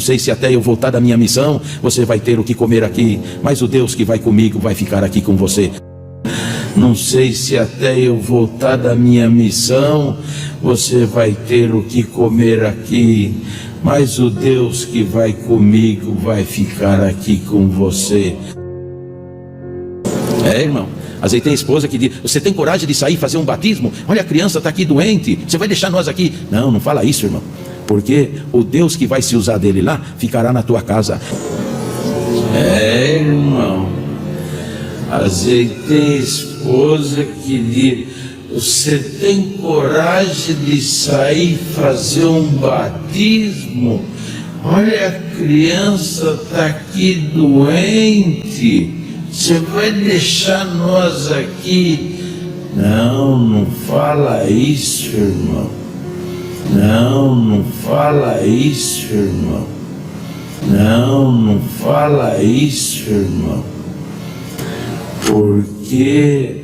sei se até eu voltar da minha missão, você vai ter o que comer aqui, mas o Deus que vai comigo vai ficar aqui com você. Não sei se até eu voltar da minha missão, você vai ter o que comer aqui, mas o Deus que vai comigo vai ficar aqui com você. Irmão, às vezes tem esposa que diz: você tem coragem de sair e fazer um batismo? Olha, a criança está aqui doente, você vai deixar nós aqui? Não, não fala isso, irmão, porque o Deus que vai se usar dele lá, ficará na tua casa. Irmão, às vezes tem esposa que diz: você tem coragem de sair e fazer um batismo? Olha, a criança está aqui doente, você vai deixar nós aqui? Não, não fala isso, irmão. Não, não fala isso, irmão. Não, não fala isso, irmão. Porque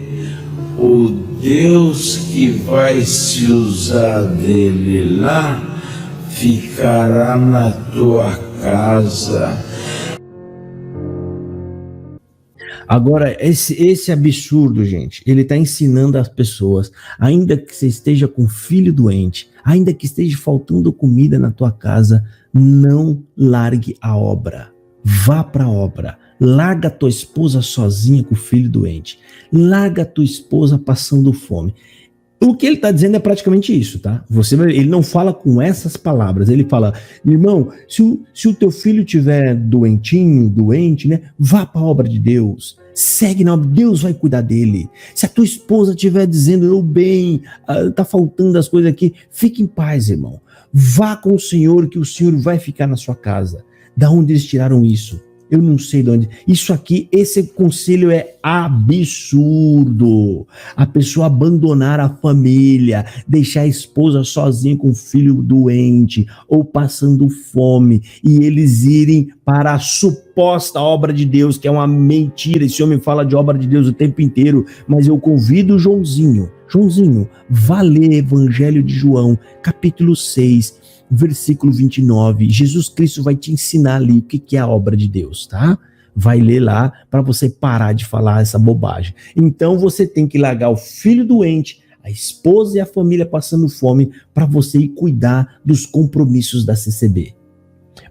o Deus que vai se usar dele lá, ficará na tua casa. Agora, esse absurdo, gente, ele está ensinando as pessoas, ainda que você esteja com filho doente, ainda que esteja faltando comida na tua casa, não largue a obra. Vá para a obra. Larga a tua esposa sozinha com o filho doente. Larga a tua esposa passando fome. O que ele está dizendo é praticamente isso, tá? Ele não fala com essas palavras. Ele fala: irmão, se o teu filho tiver doente, né? Vá para a obra de Deus. Segue na obra, Deus vai cuidar dele. Se a tua esposa estiver dizendo: tá faltando as coisas aqui, fique em paz, irmão. Vá com o Senhor, que o Senhor vai ficar na sua casa. Da onde eles tiraram isso? Eu não sei de onde. Isso aqui, esse conselho é absurdo. A pessoa abandonar a família, deixar a esposa sozinha com o filho doente ou passando fome, e eles irem para a suposta obra de Deus, que é uma mentira. Esse homem fala de obra de Deus o tempo inteiro, mas eu convido o Joãozinho, vá ler Evangelho de João, capítulo 6, versículo 29, Jesus Cristo vai te ensinar ali o que é a obra de Deus, tá? Vai ler lá para você parar de falar essa bobagem. Então você tem que largar o filho doente, a esposa e a família passando fome, para você ir cuidar dos compromissos da CCB.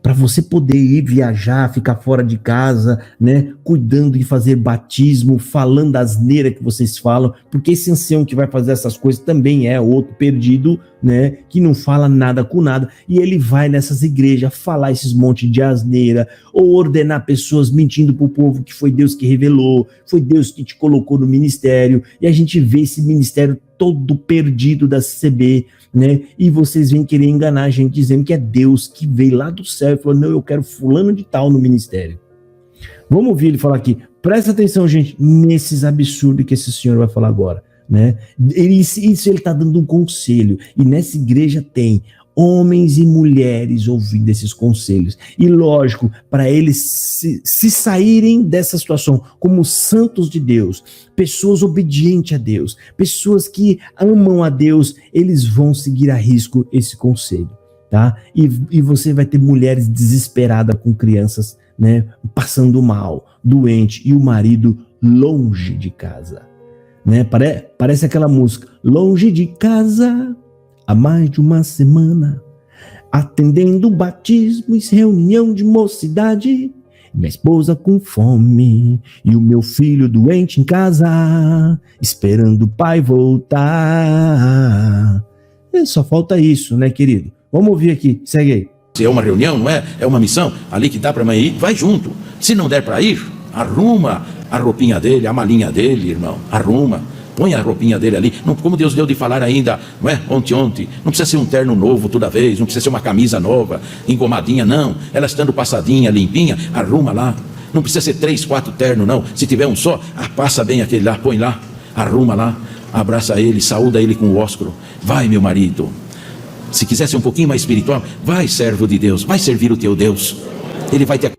Para você poder ir viajar, ficar fora de casa, né, cuidando de fazer batismo, falando a asneira que vocês falam, porque esse ancião que vai fazer essas coisas também é outro perdido, né, que não fala nada com nada, e ele vai nessas igrejas falar esses montes de asneira, ou ordenar pessoas mentindo pro povo que foi Deus que revelou, foi Deus que te colocou no ministério, e a gente vê esse ministério todo perdido da CCB, né? E vocês vêm querer enganar a gente dizendo que é Deus que veio lá do céu e falou: não, eu quero fulano de tal no ministério. Vamos ouvir ele falar aqui. Presta atenção, gente, nesses absurdos que esse senhor vai falar agora, né? Isso ele está dando um conselho, e nessa igreja tem homens e mulheres ouvindo esses conselhos. E lógico, para eles se saírem dessa situação como santos de Deus, pessoas obedientes a Deus, pessoas que amam a Deus, eles vão seguir a risco esse conselho, tá? E você vai ter mulheres desesperadas com crianças, né, passando mal, doente, e o marido longe de casa, né? Parece aquela música: longe de casa, há mais de uma semana, atendendo batismos, reunião de mocidade, minha esposa com fome e o meu filho doente em casa, esperando o pai voltar. Só falta isso, né, querido? Vamos ouvir aqui, segue aí. Se é uma reunião, não é? É uma missão ali que dá para mãe ir, vai junto. Se não der para ir, arruma a roupinha dele, a malinha dele, irmão, arruma. Põe a roupinha dele ali, não, como Deus deu de falar ainda, não é? Ontem, não precisa ser um terno novo toda vez, não precisa ser uma camisa nova, engomadinha, não. Ela estando passadinha, limpinha, arruma lá. Não precisa ser 3, 4 ternos, não. Se tiver um só, passa bem aquele lá, põe lá, arruma lá, abraça ele, saúda ele com o ósculo. Vai, meu marido. Se quiser ser um pouquinho mais espiritual, vai, servo de Deus, vai servir o teu Deus. Ele vai te...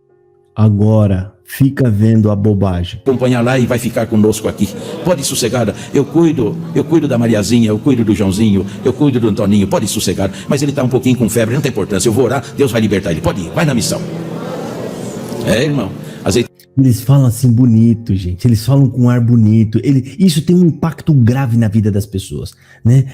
Agora, fica vendo a bobagem. Acompanhar lá e vai ficar conosco aqui. Pode ir sossegada. Eu cuido da Mariazinha, eu cuido do Joãozinho, eu cuido do Antoninho. Pode ir sossegado. Mas ele está um pouquinho com febre, não tem importância. Eu vou orar, Deus vai libertar ele. Pode ir, vai na missão. Irmão. Eles falam assim bonito, gente. Eles falam com um ar bonito. Isso tem um impacto grave na vida das pessoas, né?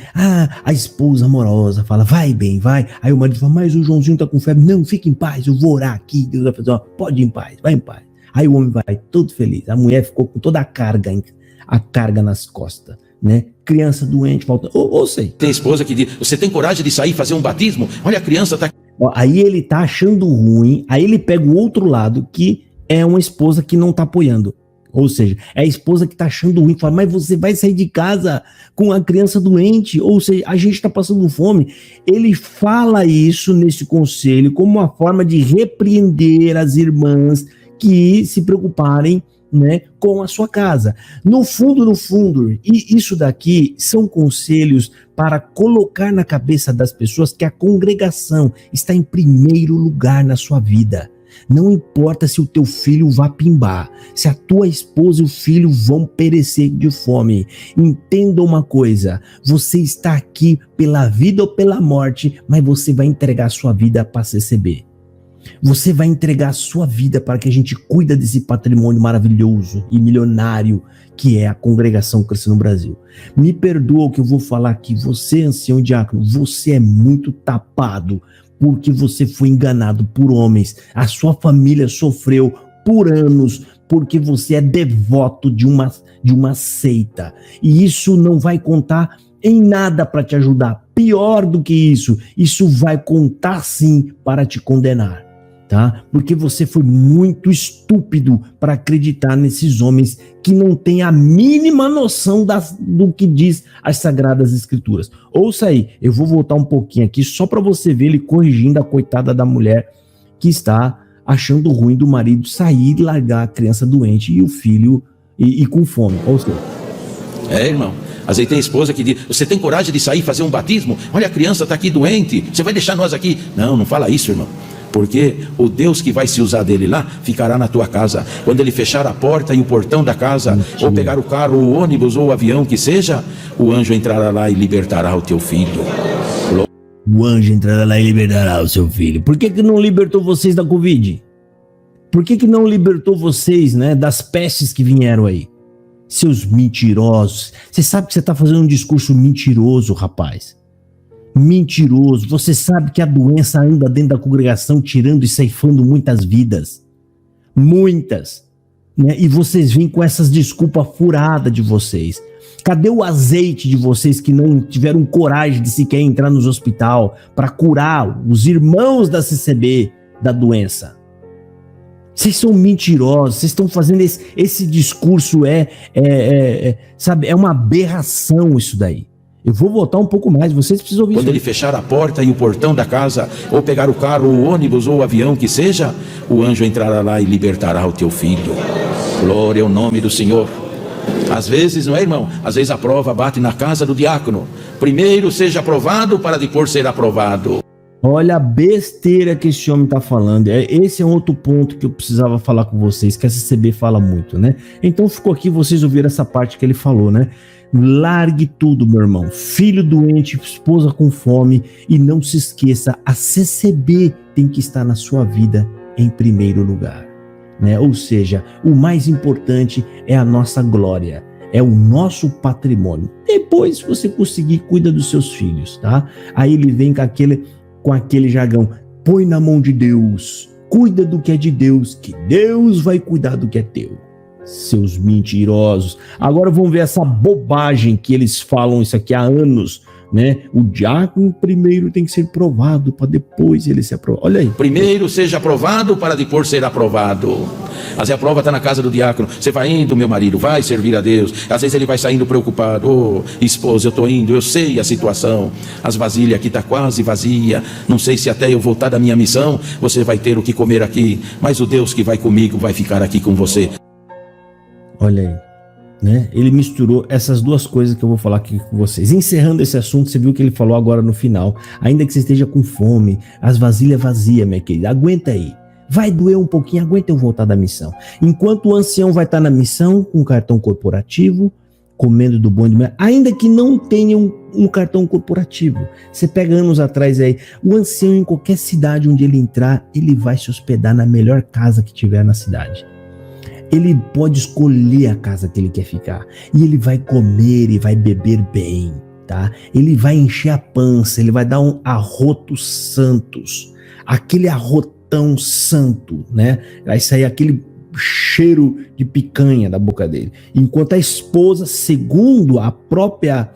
A esposa amorosa fala, vai bem, vai. Aí o marido fala, mas o Joãozinho tá com febre. Não, fica em paz, eu vou orar aqui. Deus vai fazer, pode ir em paz, vai em paz. Aí o homem vai todo feliz. A mulher ficou com toda a carga nas costas, né? Criança doente, falta. Ou sei. Tem esposa que diz, você tem coragem de sair e fazer um batismo? Olha, a criança tá... Aí ele tá achando ruim, aí ele pega o outro lado que é uma esposa que não tá apoiando. Ou seja, é a esposa que tá achando ruim, fala, mas você vai sair de casa com a criança doente, ou seja, a gente tá passando fome. Ele fala isso nesse conselho como uma forma de repreender as irmãs que se preocuparem, né, com a sua casa. No fundo, e isso daqui são conselhos para colocar na cabeça das pessoas que a congregação está em primeiro lugar na sua vida. Não importa se o teu filho vai pimbar, se a tua esposa e o filho vão perecer de fome. Entenda uma coisa, você está aqui pela vida ou pela morte, mas você vai entregar a sua vida para CCB. Você vai entregar a sua vida para que a gente cuida desse patrimônio maravilhoso e milionário que é a congregação Crescendo no Brasil. Me perdoa o que eu vou falar aqui, você, ancião diácono, você é muito tapado, porque você foi enganado por homens, a sua família sofreu por anos, porque você é devoto de uma seita, e isso não vai contar em nada para te ajudar. Pior do que isso vai contar sim para te condenar, tá? Porque você foi muito estúpido para acreditar nesses homens que não têm a mínima noção do que diz as Sagradas Escrituras. Ouça aí, eu vou voltar um pouquinho aqui só para você ver ele corrigindo a coitada da mulher que está achando ruim do marido sair e largar a criança doente e o filho e com fome. Ou seja, irmão. Às vezes tem esposa que diz, você tem coragem de sair e fazer um batismo? Olha, a criança está aqui doente, você vai deixar nós aqui? Não fala isso, irmão. Porque o Deus que vai se usar dele lá, ficará na tua casa. Quando ele fechar a porta e o portão da casa, ou pegar o carro, o ônibus, ou o avião que seja, o anjo entrará lá e libertará o teu filho. O anjo entrará lá e libertará o seu filho. Por que não libertou vocês da Covid? Por que não libertou vocês, né, das pestes que vieram aí? Seus mentirosos. Você sabe que você está fazendo um discurso mentiroso, rapaz. Mentiroso. Você sabe que a doença anda dentro da congregação, tirando e ceifando muitas vidas. Muitas. Né? E vocês vêm com essas desculpas furadas de vocês. Cadê o azeite de vocês que não tiveram coragem de sequer entrar nos hospital para curar os irmãos da CCB da doença? Vocês são mentirosos, vocês estão fazendo esse discurso, sabe, é uma aberração isso daí. Eu vou voltar um pouco mais, vocês precisam ouvir. Quando ele fechar a porta e o portão da casa, ou pegar o carro, o ônibus, ou o avião que seja, o anjo entrará lá e libertará o teu filho. Glória ao nome do Senhor. Às vezes, não é, irmão? Às vezes a prova bate na casa do diácono. Primeiro seja aprovado para depois ser aprovado. Olha a besteira que esse homem está falando. Esse é um outro ponto que eu precisava falar com vocês, que a CCB fala muito, né? Então ficou aqui, vocês ouviram essa parte que ele falou, né? Largue tudo, meu irmão. Filho doente, esposa com fome. E não se esqueça, a CCB tem que estar na sua vida em primeiro lugar, né? Ou seja, o mais importante é a nossa glória. É o nosso patrimônio. Depois, se você conseguir, cuida dos seus filhos, tá? Aí ele vem com aquele jargão, põe na mão de Deus, cuida do que é de Deus, que Deus vai cuidar do que é teu. Seus mentirosos. Agora vamos ver essa bobagem que eles falam isso aqui há anos, né? O diácono primeiro tem que ser provado para depois ele ser aprovado. Olha aí. Primeiro seja aprovado para depois ser aprovado. Às vezes a prova está na casa do diácono. Você vai indo, meu marido, vai servir a Deus. Às vezes ele vai saindo preocupado. Esposa, eu estou indo, eu sei a situação. As vasilhas aqui estão quase vazias. Não sei se até eu voltar da minha missão, você vai ter o que comer aqui. Mas o Deus que vai comigo vai ficar aqui com você. Olha aí, né? Ele misturou essas duas coisas que eu vou falar aqui com vocês. Encerrando esse assunto, você viu o que ele falou agora no final. Ainda que você esteja com fome, as vasilhas vazias, minha querida, aguenta aí. Vai doer um pouquinho, aguenta eu voltar da missão. Enquanto o ancião vai estar na missão, com cartão corporativo, comendo do bom e do melhor, ainda que não tenha um cartão corporativo. Você pega anos atrás aí, o ancião em qualquer cidade onde ele entrar, ele vai se hospedar na melhor casa que tiver na cidade. Ele pode escolher a casa que ele quer ficar. E ele vai comer e vai beber bem, tá? Ele vai encher a pança, ele vai dar um arrotos santos. Aquele arrotão santo, né? Vai sair aquele cheiro de picanha da boca dele. Enquanto a esposa, segundo a própria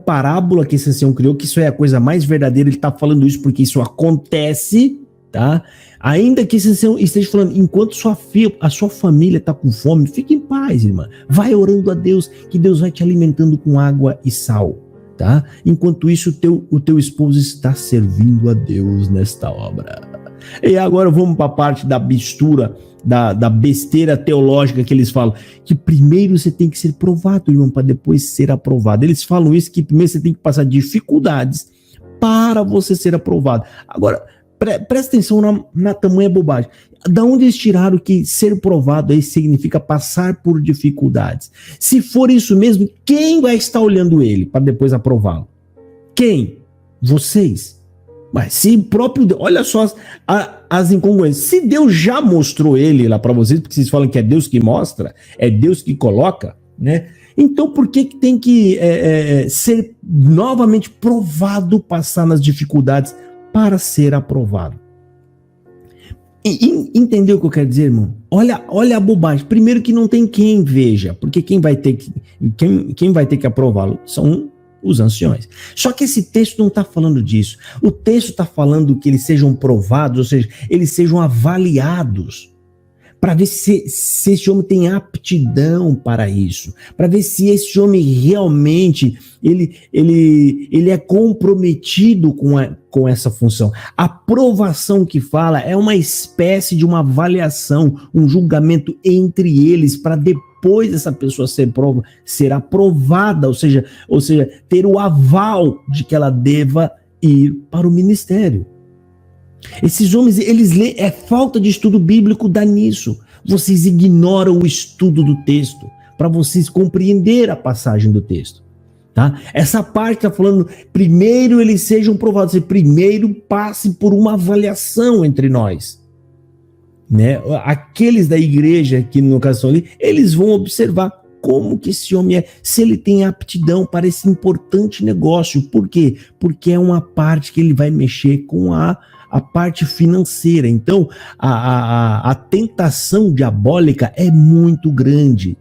parábola que esse ancião criou, que isso é a coisa mais verdadeira, ele está falando isso porque isso acontece, tá? Ainda que esse ancião esteja falando, enquanto a sua família está com fome, fique em paz, irmã. Vai orando a Deus, que Deus vai te alimentando com água e sal, tá? Enquanto isso, o teu esposo está servindo a Deus nesta obra. E agora vamos para a parte da mistura, da besteira teológica que eles falam, que primeiro você tem que ser provado, irmão, para depois ser aprovado. Eles falam isso, que primeiro você tem que passar dificuldades para você ser aprovado. Agora, presta atenção na tamanha bobagem. Da onde eles tiraram que ser provado aí significa passar por dificuldades? Se for isso mesmo, quem vai estar olhando ele para depois aprová-lo? Quem? Vocês. Mas se próprio Deus, olha só as incongruências. Se Deus já mostrou ele lá para vocês, porque vocês falam que é Deus que mostra, é Deus que coloca, né? Então por que tem que ser novamente provado, passar nas dificuldades para ser aprovado? Entendeu o que eu quero dizer, irmão? Olha a bobagem. Primeiro que não tem quem veja, porque quem vai ter que aprová-lo são os anciões. Só que esse texto não está falando disso. O texto está falando que eles sejam provados, ou seja, eles sejam avaliados, para ver se esse homem tem aptidão para isso, para ver se esse homem realmente ele é comprometido com essa função. A aprovação que fala é uma espécie de uma avaliação, um julgamento entre eles, para depois essa pessoa ser aprovada, ou seja, ter o aval de que ela deva ir para o ministério. Esses homens, é falta de estudo bíblico, dá nisso. Vocês ignoram o estudo do texto para vocês compreender a passagem do texto, tá? Essa parte está falando, primeiro eles sejam provados, primeiro passe por uma avaliação entre nós, né? Aqueles da igreja que no caso estão ali, eles vão observar como que esse homem é, se ele tem aptidão para esse importante negócio. Por quê? Porque é uma parte que ele vai mexer com a parte financeira. Então, a tentação diabólica é muito grande.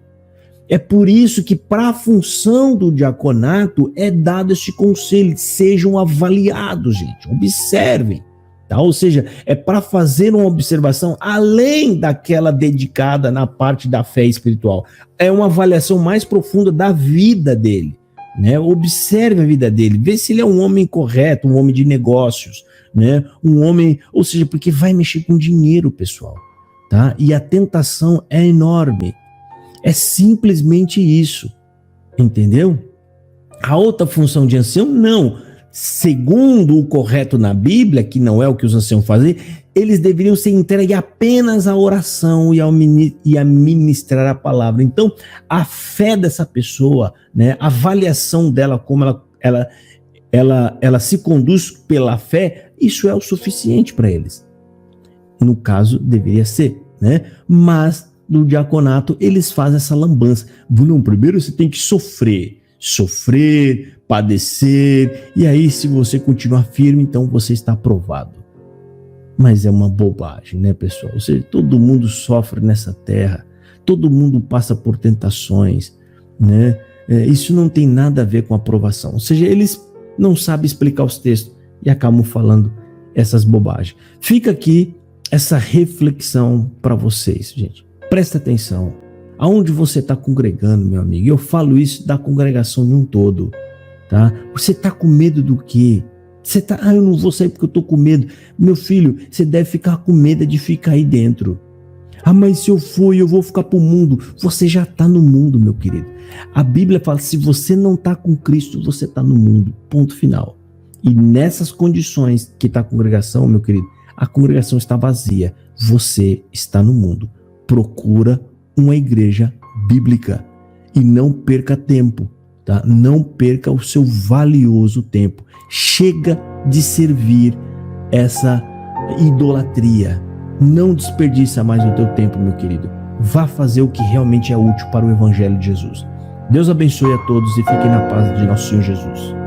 É por isso que para a função do diaconato é dado este conselho, sejam avaliados, gente, observem. Tá? Ou seja, é para fazer uma observação além daquela dedicada na parte da fé espiritual. É uma avaliação mais profunda da vida dele, né? Observe a vida dele, vê se ele é um homem correto, um homem de negócios, né? Um homem, ou seja, porque vai mexer com dinheiro, pessoal, tá? E a tentação é enorme. É simplesmente isso, entendeu? A outra função de ancião, não. Segundo o correto na Bíblia, que não é o que os anciãos fazem, eles deveriam ser entregues apenas à oração e a ministrar a palavra. Então, a fé dessa pessoa, né, a avaliação dela, como ela se conduz pela fé, isso é o suficiente para eles. No caso, deveria ser, né? Mas no diaconato, eles fazem essa lambança. Não, primeiro você tem que sofrer, padecer, e aí se você continuar firme, então você está aprovado. Mas é uma bobagem, né, pessoal? Ou seja, todo mundo sofre nessa terra, todo mundo passa por tentações, né? Isso não tem nada a ver com aprovação. Ou seja, eles não sabem explicar os textos e acabam falando essas bobagens. Fica aqui essa reflexão para vocês, gente. Presta atenção. Aonde você está congregando, meu amigo? Eu falo isso da congregação em um todo, tá? Você está com medo do quê? Você está, eu não vou sair porque eu estou com medo. Meu filho, você deve ficar com medo de ficar aí dentro. Mas se eu for, eu vou ficar para o mundo. Você já está no mundo, meu querido. A Bíblia fala, se você não está com Cristo, você está no mundo. Ponto final. E nessas condições que está a congregação, meu querido, a congregação está vazia. Você está no mundo. Procura uma igreja bíblica e não perca tempo, tá? Não perca o seu valioso tempo. Chega de servir essa idolatria. Não desperdiça mais o teu tempo, meu querido. Vá fazer o que realmente é útil para o Evangelho de Jesus. Deus abençoe a todos e fiquem na paz de nosso Senhor Jesus.